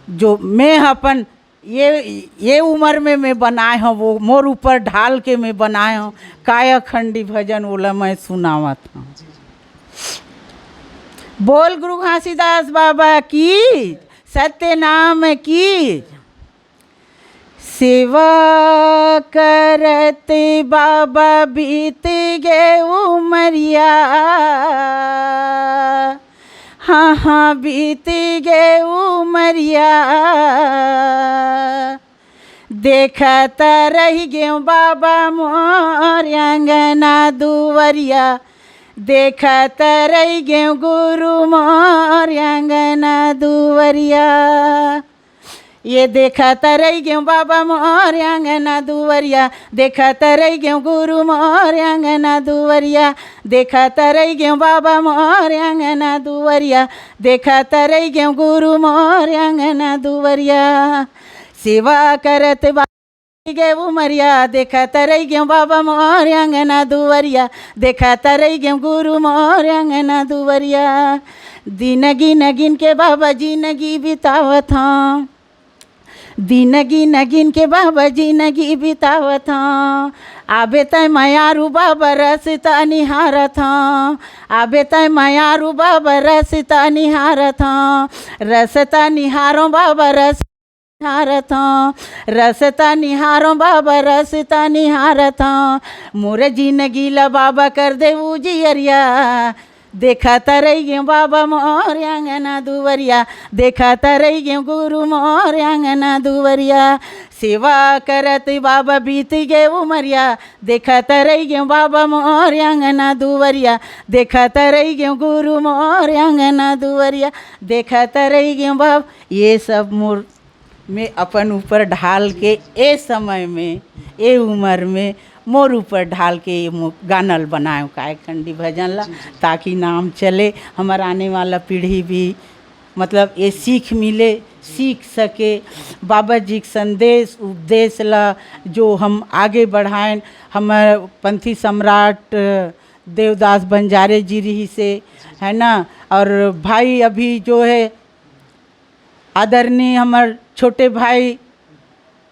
जो मैं अपन ये उम्र में मैं बनाए हूँ वो मोर ऊपर ढाल के मैं बनाए हूँ काया खंडी भजन बोला मैं सुनावत हूँ। बोल गुरु घासीदास बाबा की सत्य नाम की सेवा करते बाबा बीत गए उमरिया हाँ बीत गए उमरिया देखत रह गए बाबा मोर अंगना दुवरिया देखत रह गए गुरु मोर अंगना दुवरिया ये देखत रह गए बाबा मोर अंगना दुवरिया देखत रह गए गुरु मोर अंगना दुवरिया देखत रह गए बाबा मोर अंगना दुवरिया देखत रह गए गुरु मोर अंगना दुवरिया सेवा करत गए उमरिया देखत रह गए बाबा मोर अंगना दुवरिया देखत रह गए गुरु मोर अंगना दुवरिया दिन गिन के बाबा जिंदगी बितावत हूँ दिन गिन के बाबा जिंदगी बितावत हूँ आबे तय मायारू बाबा रसता निहारत हूँ आबे तय मायारू बाबा रसता निहारत हूँ रसता निहारो बाबा रस निहारत हूँ रसता निहारो बाबा रसता निहारत हूँ मोरे जिंदगी ला बाबा कर दे उजियरिया देखत रह गए बाबा मोर अंगना दुवरिया देखत रह गए गुरु मोर अंगना दुवरिया सेवा करत बाबा बीत गए उमरिया देखत रह गए बाबा मोर अंगना दुवरिया देखत रह गए गुरु मोर अंगना दुवरिया देखत रह गए बाबा ये सब मोर में अपन ऊपर ढाल के ए समय में ए उम्र में मोर ऊपर ढाल के गानल बनाए काय खंडी भजन ला ताकि नाम चले हमार आने वाला पीढ़ी भी मतलब ये सीख मिले सीख सके बाबा जी के संदेश उपदेश ला जो हम आगे बढ़ाएं। हमारे पंथी सम्राट देवदास बंजारे जी रही से है ना और भाई अभी जो है आदरणीय हमार छोटे भाई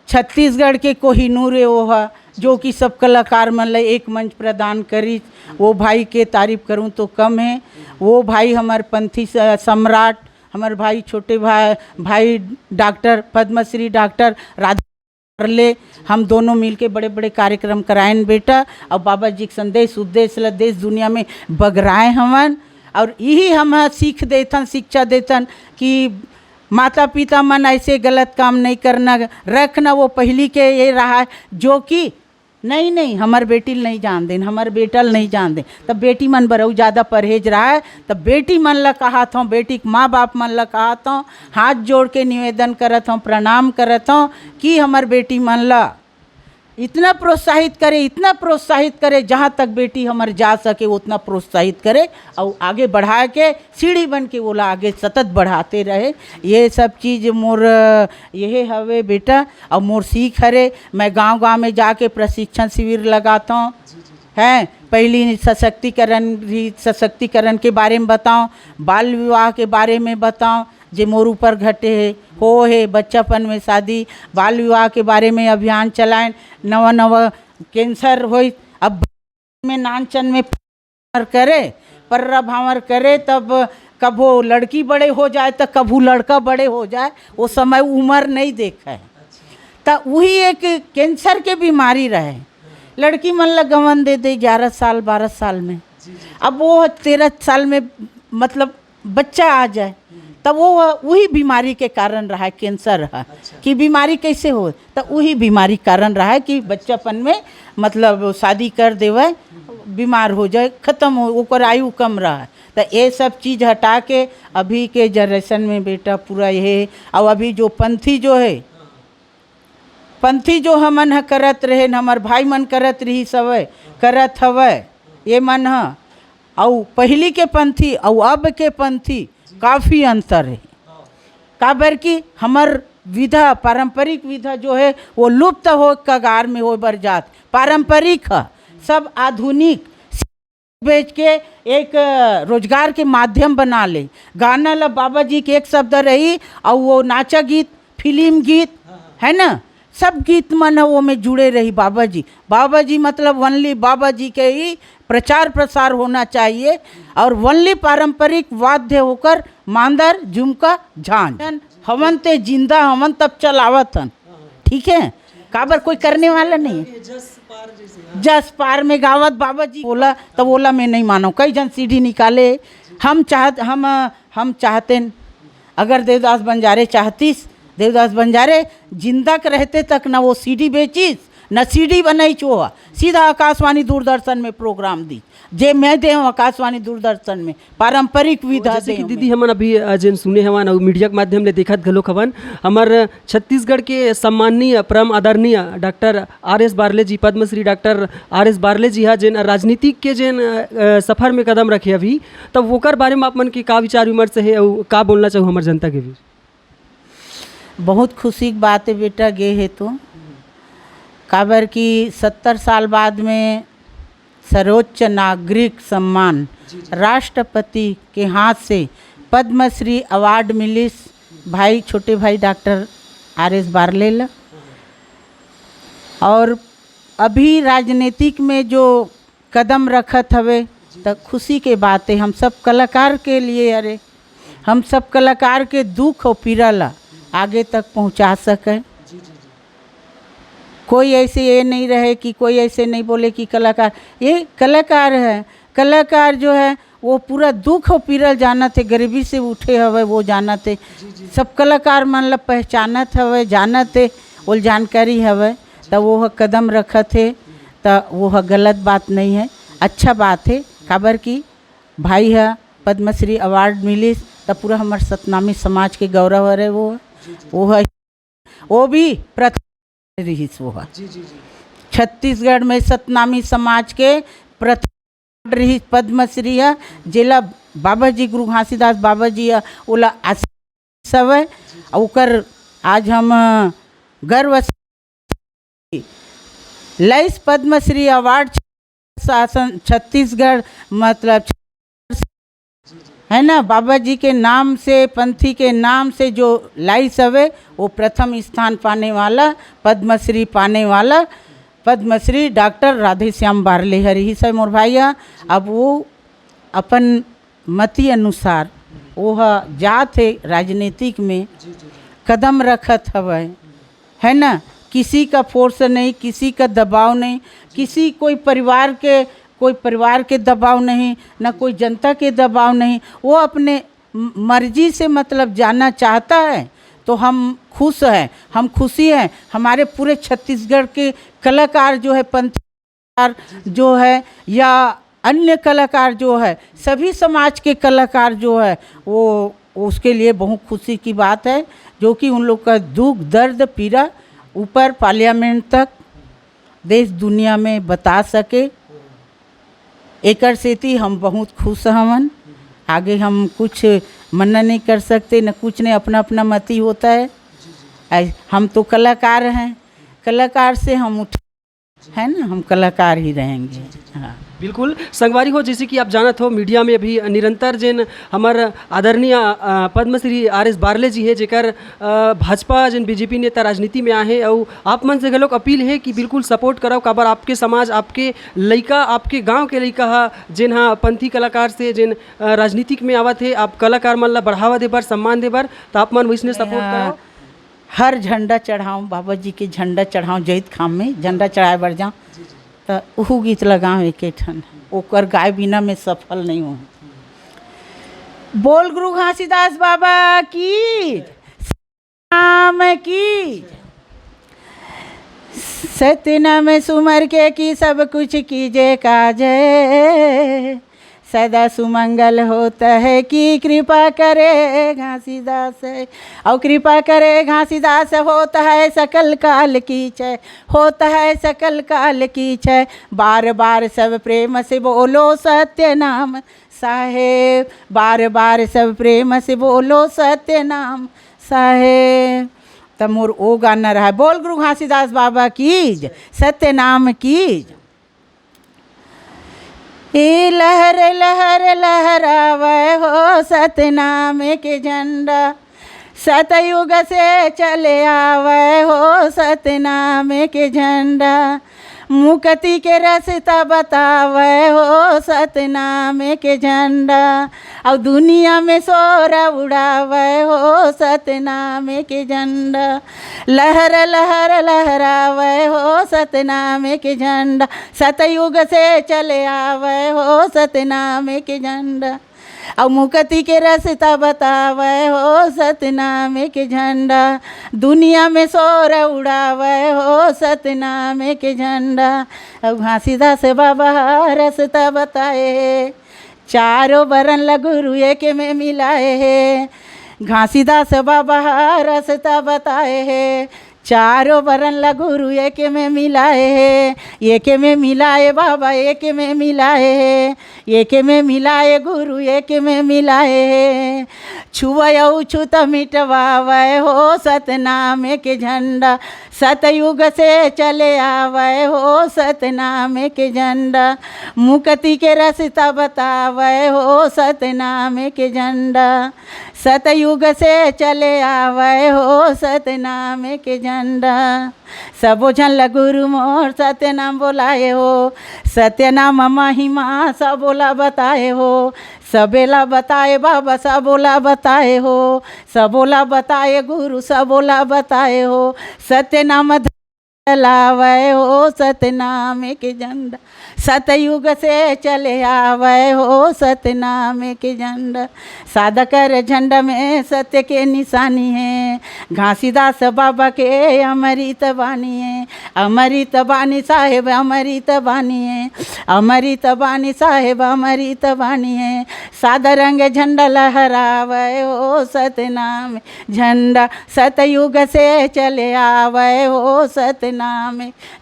छत्तीसगढ़ के कोहिनूर वो है जो कि सब कलाकार मन ला एक मंच प्रदान करी वो भाई के तारीफ करूं तो कम है। वो भाई हमार पंथी सम्राट हमार भाई छोटे भाई डॉक्टर पद्मश्री डॉक्टर राधा ले हम दोनों मिलके बड़े बड़े कार्यक्रम कराएं बेटा और बाबा जी के संदेश उद्देश्य ला देश दुनिया में बगराए हमन और यही हम सीख देथन शिक्षा देथन कि माता पिता मन ऐसे गलत काम नहीं करना रखना वो पहली के ये रहा है जो कि नहीं हमार बेटी नहीं जान दें हमार बेटल नहीं जान दें तब बेटी मन बरऊ ज़्यादा परहेज रहा है तब बेटी मन ला कहा था बेटी के माँ बाप मन ला कहा था हाथ जोड़ के निवेदन करत हूँ प्रणाम करत हूँ कि हमार बेटी मन ला इतना प्रोत्साहित करे जहाँ तक बेटी हमार जा सके उतना प्रोत्साहित करे और आगे बढ़ा के सीढ़ी बन के वो आगे सतत बढ़ाते रहे। ये सब चीज़ मोर यही हवे बेटा और मोर सीख हरे। मैं गांव में जाके प्रशिक्षण शिविर लगाता हूँ हैं पहली सशक्तिकरण के बारे में बताऊँ बाल विवाह के बारे में बताऊँ जे मोर ऊपर घटे है बच्चापन में शादी बाल विवाह के बारे में अभियान चलाएं। नवा कैंसर हो अब में नानचन में पर्रा भावर करे तब कब वो लड़की बड़े हो जाए तो कभू लड़का बड़े हो जाए वो समय उम्र नहीं देखा है तो वही एक कैंसर के बीमारी रहे, लड़की मन ला गंवन दे दे 11 साल 12 साल में, अब वो 13 साल में मतलब बच्चा आ जाए, तब वो वही बीमारी के कारण रहा है, कैंसर रहा कि बीमारी कैसे हो, तो वही बीमारी कारण रहा है कि बच्चापन में मतलब शादी कर देवे, बीमार हो जाए, ख़त्म हो, ओकर आयु कम रहा है। तो ये सब चीज़ हटा के अभी के जनरेशन में बेटा पूरा ये, और अभी जो पंथी जो है, पंथी जो हमन ह करत रहे, हमार भाई मन करत रही सब करत हवे, ये मन ह और पहली के पंथी और अब के पंथी काफ़ी अंतर है। काबर कि हमार विधा पारंपरिक विधा जो है वो लुप्त हो कगार में हो बर जात, पारंपरिक है, सब आधुनिक बेच के एक रोजगार के माध्यम बना ले। गाना ला बाबा जी के एक शब्द रही और वो नाचा गीत, फिल्म गीत है ना, सब गीत मन वो में जुड़े रही बाबा जी। बाबा जी मतलब वनली बाबा जी के ही प्रचार प्रसार होना चाहिए, और वनली पारंपरिक वाद्य होकर मांदर झुमका झांझ हमन ते जिंदा हमन तब चलावत हन, ठीक है, काबर कोई करने वाला नहीं है। जस पार में गावत बाबा जी बोला तब बोला मैं नहीं मानो, कई जन सीढ़ी निकाले, हम चाहते अगर देवदास बंजारे चाहतीस, देवदास बंजारे जिंदा के रहते तक ना वो सीडी बेचीस न सीडी बनाई चोहा, सीधा आकाशवाणी दूरदर्शन में प्रोग्राम दी, जे मैं दे आकाशवाणी दूरदर्शन में पारंपरिक विधा जैसे कि दीदी हमन अभी जिन सुने हवन और मीडिया के माध्यम ले देखत घलोक हवन, हमार छत्तीसगढ़ के सम्माननीय परम आदरणीय डॉक्टर RS बारले जी, पद्मश्री डॉक्टर RS बारले जी हा जिन राजनीतिक के जिन सफर में कदम रखे अभी, तब वोकर बारे में आप मन के का विचार विमर्श है और का बोलना चाहूँ हमार जनता के भी? बहुत खुशी की बात है बेटा गे है तो, काबर कि 70 साल बाद में सर्वोच्च नागरिक सम्मान राष्ट्रपति के हाथ से पद्मश्री अवार्ड मिलिस भाई, छोटे भाई डॉक्टर RS बारले ला। और अभी राजनीतिक में जो कदम रखत हवे तो खुशी के बात है, हम सब कलाकार के लिए, अरे हम सब कलाकार के दुख और पीड़ा ला आगे तक पहुंचा सके। कोई ऐसे ये नहीं रहे कि कोई ऐसे नहीं बोले कि कलाकार, ये कलाकार है, कलाकार जो है वो पूरा दुख और पीड़ल जानत है, गरीबी से उठे हवे वो जानत है, सब कलाकार मन ला पहचानत हवे, जानत है, वो जानकारी हवे, तो वो कदम रखत है, तो वो गलत बात नहीं है, अच्छा बात है। काबर की भाई है पद्मश्री अवार्ड मिली तो पूरा हमारे सतनामी समाज के गौरव है, वो है, वो भी प्रथम रहीस, वो है छत्तीसगढ़ में सतनामी समाज के प्रथम रहीस पद्मश्री है, जिला बाबा जी गुरु घासीदास बाबा जी है, ओला सब है, ओकर आज हम गर्व लइस पद्मश्री अवार्ड शासन छत्तीसगढ़ मतलब है ना, बाबा जी के नाम से, पंथी के नाम से जो लाइस हवे वो प्रथम स्थान पाने वाला पद्मश्री पाने वाला पद्मश्री डॉक्टर राधेश्याम बारले हरि ही सब मोर भैया। अब वो अपन मति अनुसार वो जात है राजनीतिक में कदम रखत हवे, है ना, किसी का फोर्स नहीं, किसी का दबाव नहीं, किसी कोई परिवार के दबाव नहीं, ना कोई जनता के दबाव नहीं, वो अपने मर्जी से मतलब जाना चाहता है तो हम खुश हैं, हम खुशी हैं। हमारे पूरे छत्तीसगढ़ के कलाकार जो है, पंथी जो है या अन्य कलाकार जो है, सभी समाज के कलाकार जो है वो उसके लिए बहुत खुशी की बात है, जो कि उन लोग का दुख दर्द पीड़ा ऊपर पार्लियामेंट तक देश दुनिया में बता सके। एकर सेती हम बहुत खुश हवन। आगे हम कुछ मना नहीं कर सकते, न कुछ नहीं, अपना अपना मति होता है। हम तो कलाकार हैं, कलाकार से हम उठ है ना, हम कलाकार ही रहेंगे। हाँ बिल्कुल संगवारी हो, जैसे कि आप जानत हो मीडिया में अभी निरंतर जिन हमार आदरणीय पद्मश्री RS बारले जी है, जेकर भाजपा जिन बीजेपी नेता राजनीति में आए हैं, और आप मन से गलोक अपील है कि बिल्कुल सपोर्ट कराओ, काबर आपके समाज, आपके लइका, आपके गांव के लइका हा जिन हाँ पंथी कलाकार से जिन राजनीतिक में आवत है, आप कलाकार मन ला बढ़ावा दे बर, सम्मान दे बर, तो आप मन वैसने सपोर्ट कराओ। हर झंडा चढ़ाऊँ, बाबा जी के झंडा चढ़ाऊँ, जैत खाम में झंडा चढ़ाए बढ़ जाऊँ तो उहू गीत लगाऊँ एक ठन, ओकर गाय बिना में सफल नहीं हूँ। बोल गुरु घासीदास बाबा की, नाम की, सत्य नाम सुमर के की सब कुछ कीजे काजे, सदा सुमंगल होता है कि कृपा करे घासीदास, और कृपा करे घासीदास होता है सकल काल की जय, होता है सकल काल की जय। बार बार सब प्रेम से बोलो सत्य नाम साहेब, बार बार सब प्रेम से बोलो सत्य नाम साहेब। तब मोर ओ गाना रहा, बोल गुरु घासीदास बाबा की जय, सत्य नाम की जय। ए लहर लहर लहरावे हो सतनाम के झंडा, सतयुग से चले आवे हो सतनाम के झंडा, मुक्ति के रास्ता बतावे हो सतनाम के झंडा, और दुनिया में शोर उड़ावे हो सतनाम के झंडा, लहर लहर लहरावे हो सतनाम के झंडा, सतयुग से चले आवे हो सतनाम के झंडा, और मुक्ति के रास्ता बतावे हो सतनाम के झंडा, दुनिया में शोर उड़ावे हो सतनाम के झंडा। और घासीदास बाबा रास्ता बताए, चारों बरन लगुरु एक में मिलाए है, घासीदास बाबा रास्ता बताए है, चारों बरन लगुरु एक में मिलाए है, एक में मिलाए बाबा एक में मिलाए है, एक में मिलाए गुरु एक में मिलाए है, छुआ छूत मिटवावे हो सतनाम के झंडा, सतयुग से चले आवे हो सतनाम के झंडा, मुक्ति के रास्ता बतावे हो सतनाम के झंडा, सतयुग से चले आवे हो सतनाम के झंडा। सबो झन लगुरु मोर सत्य नाम बोलाए हो, सत्य नाम महिमा सबोला बताए हो, सबेला बताए बाबा सबोला बताए हो, सबोला बताए गुरु सबोला बताए हो, सत्य नाम लावे हो सतनाम के झंडा, सतयुग से चले आवे हो सतनाम के झंडा, साधकर झंडा में सत्य के निशानी है, घासीदास बाबा के अमृत बानी है, अमृत बानी साहेब अमृत बानी है, अमृत बानी साहेब अमृत बानी है, सादा रंग झंडा लहरावे हो सतनाम झंडा, सतयुग से चले आवे हो सतनाम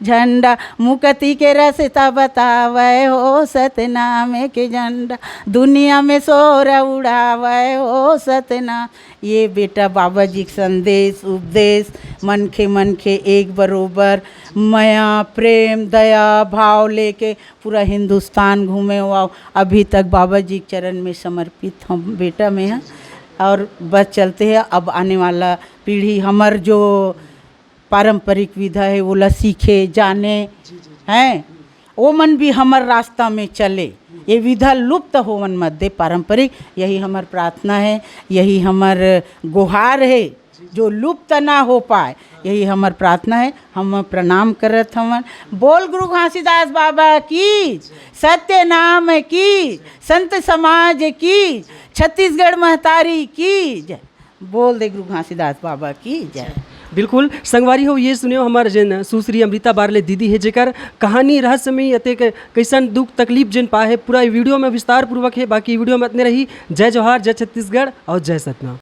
झंडा, मुक्ति के रास्ता बतावे हो सतनाम के झंडा, दुनिया में शोर उड़ावे हो सतनाम। ये बेटा बाबा जी का संदेश उपदेश, मन के एक बरोबर माया प्रेम दया भाव लेके पूरा हिंदुस्तान घूमे हुआ, अभी तक बाबा जी के चरण में समर्पित हम बेटा में हैं, और बस चलते हैं। अब आने वाला पीढ़ी हमार जो पारंपरिक विधा है वो ला सीखे जाने हैं, वो मन भी हमार रास्ता में चले, ये विधा लुप्त होवन मत दे पारंपरिक, यही हमार प्रार्थना है, यही हमार गुहार है, जो लुप्त ना हो पाए, यही हमार प्रार्थना है। हम प्रणाम करत हवन। बोल गुरु घासीदास बाबा की, सत्य नाम की, संत समाज की, छत्तीसगढ़ महतारी की जय। बोल दे गुरु घासीदास बाबा की जय। बिल्कुल संगवारी हो, ये सुने हमार जन सुश्री अमृता बारले दीदी है, जेकर कहानी रहस्यमयी अते कैसन दुख तकलीफ जिन पाए पूरा वीडियो में विस्तार पूर्वक है। बाकी वीडियो में इतने रही। जय जवाहर, जय छत्तीसगढ़ और जय सतना।